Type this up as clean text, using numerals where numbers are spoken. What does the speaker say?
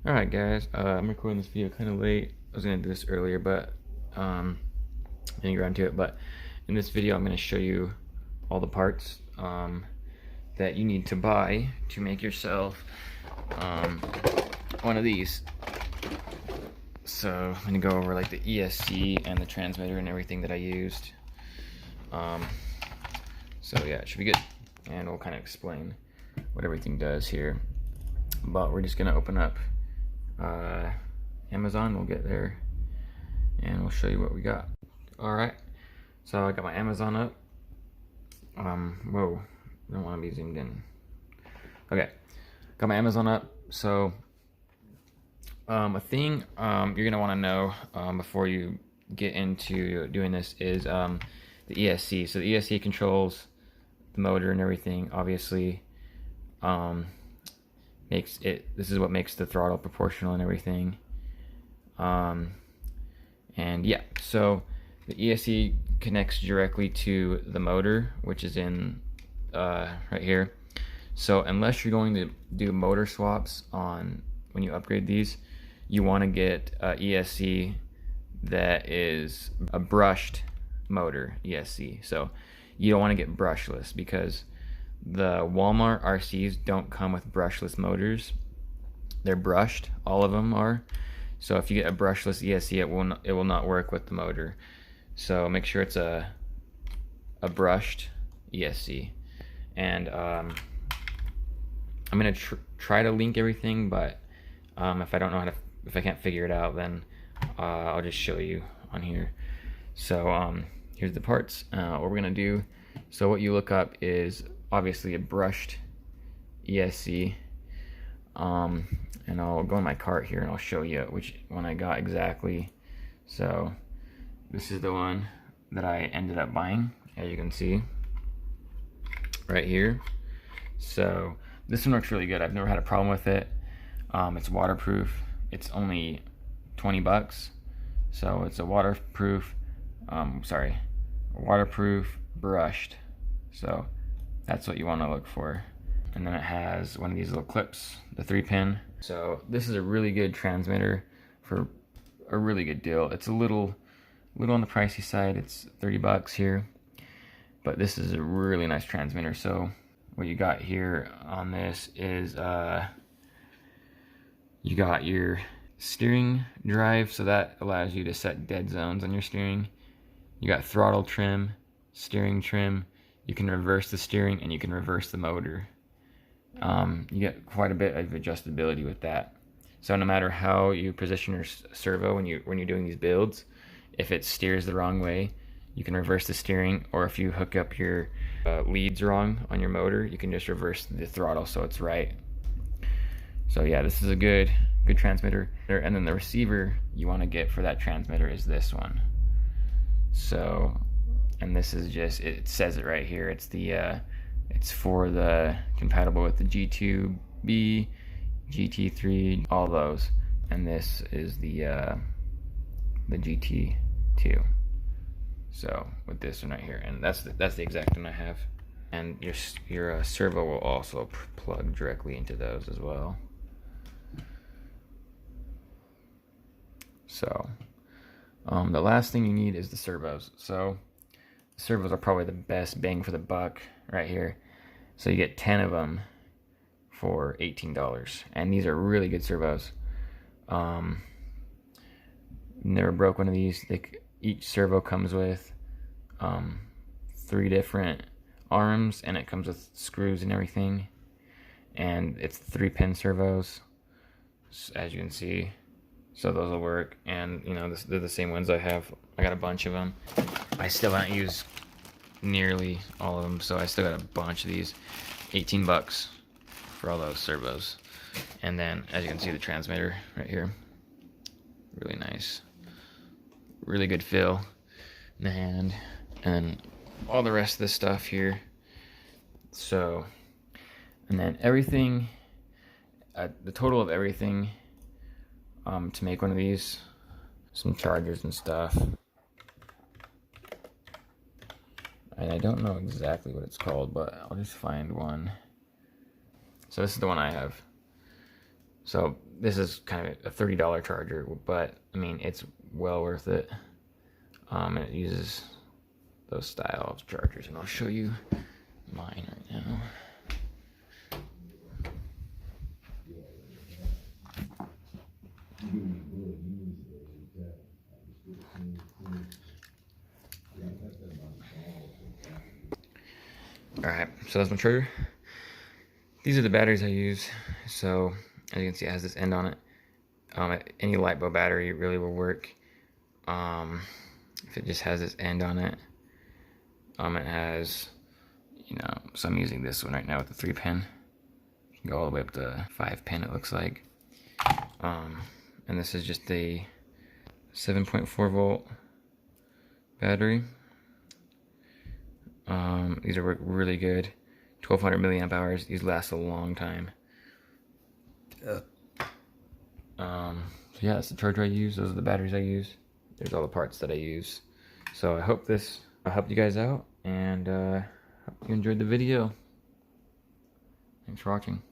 Alright guys, I'm recording this video kind of late. I was going to do this earlier, but didn't get around to it. But in this video I'm going to show you all the parts that you need to buy to make yourself one of these. So I'm going to go over like the ESC and the transmitter and everything that I used. So yeah, it should be good. And we'll kind of explain what everything does here. But we're just going to open up Amazon. We'll get there and we'll show you what we got. Alright, so I got my Amazon up. Whoa, I don't want to be zoomed in. Okay, got my Amazon up. So a thing you're gonna want to know before you get into doing this is the ESC. So the ESC controls the motor and everything, obviously. This is what makes the throttle proportional and everything. And yeah, so the ESC connects directly to the motor, which is in right here. So unless you're going to do motor swaps on when you upgrade these, you want to get a ESC that is a brushed motor ESC. So you don't want to get brushless, because the Walmart RCs don't come with brushless motors. They're brushed, all of them are. So if you get a brushless ESC, it will not work with the motor. So make sure it's a brushed ESC. And I'm gonna try to link everything, but if I don't know if I can't figure it out, then I'll just show you on here. So here's the parts. What we're gonna do. So what you look up is obviously a brushed ESC, and I'll go in my cart here and I'll show you which one I got exactly. So this is the one that I ended up buying, as you can see right here. So this one works really good. I've never had a problem with it. It's waterproof. It's only 20 bucks. So it's a waterproof, waterproof brushed. So that's what you want to look for. And then it has one of these little clips, the 3-pin. So this is a really good transmitter for a really good deal. It's a little on the pricey side. It's 30 bucks here, but this is a really nice transmitter. So what you got here on this is you got your steering drive, so that allows you to set dead zones on your steering. You got throttle trim, steering trim. You can reverse the steering and you can reverse the motor. You get quite a bit of adjustability with that. So no matter how you position your servo when you're doing these builds, if it steers the wrong way, you can reverse the steering, or if you hook up your leads wrong on your motor, you can just reverse the throttle so it's right. So yeah, this is a good transmitter. And then the receiver you want to get for that transmitter is this one. So, and this is just, it says it right here, it's the it's for the compatible with the G2B, GT3, all those. And this is the GT2. So with this one right here, and that's the exact one I have. And your servo will also plug directly into those as well. So the last thing you need is the servos. So the servos are probably the best bang for the buck right here. So you get 10 of them for $18, and these are really good servos. Never broke one of these. Each servo comes with 3 different arms, and it comes with screws and everything. And it's 3-pin servos, as you can see. So those will work, and you know, they're the same ones I have. I got a bunch of them. I still haven't used nearly all of them, so I still got a bunch of these. 18 bucks for all those servos. And then, as you can see, the transmitter right here, really nice, really good feel, and all the rest of this stuff here. So, and then everything, the total of everything to make one of these, some chargers and stuff, and I don't know exactly what it's called, but I'll just find one. So this is the one I have. So this is kind of a $30 charger, but I mean, it's well worth it. And it uses those style of chargers, and I'll show you mine right now. Alright, so that's my charger. These are the batteries I use. So as you can see, it has this end on it. Any light bulb battery really will work. If it just has this end on it. It has, you know, so I'm using this one right now with the 3-pin. You can go all the way up to 5-pin, it looks like. And this is just a 7.4 volt battery. These are really good. 1200 milliamp hours. These last a long time. So yeah, that's the charger I use. Those are the batteries I use. There's all the parts that I use. So I hope this helped you guys out, and hope you enjoyed the video. Thanks for watching.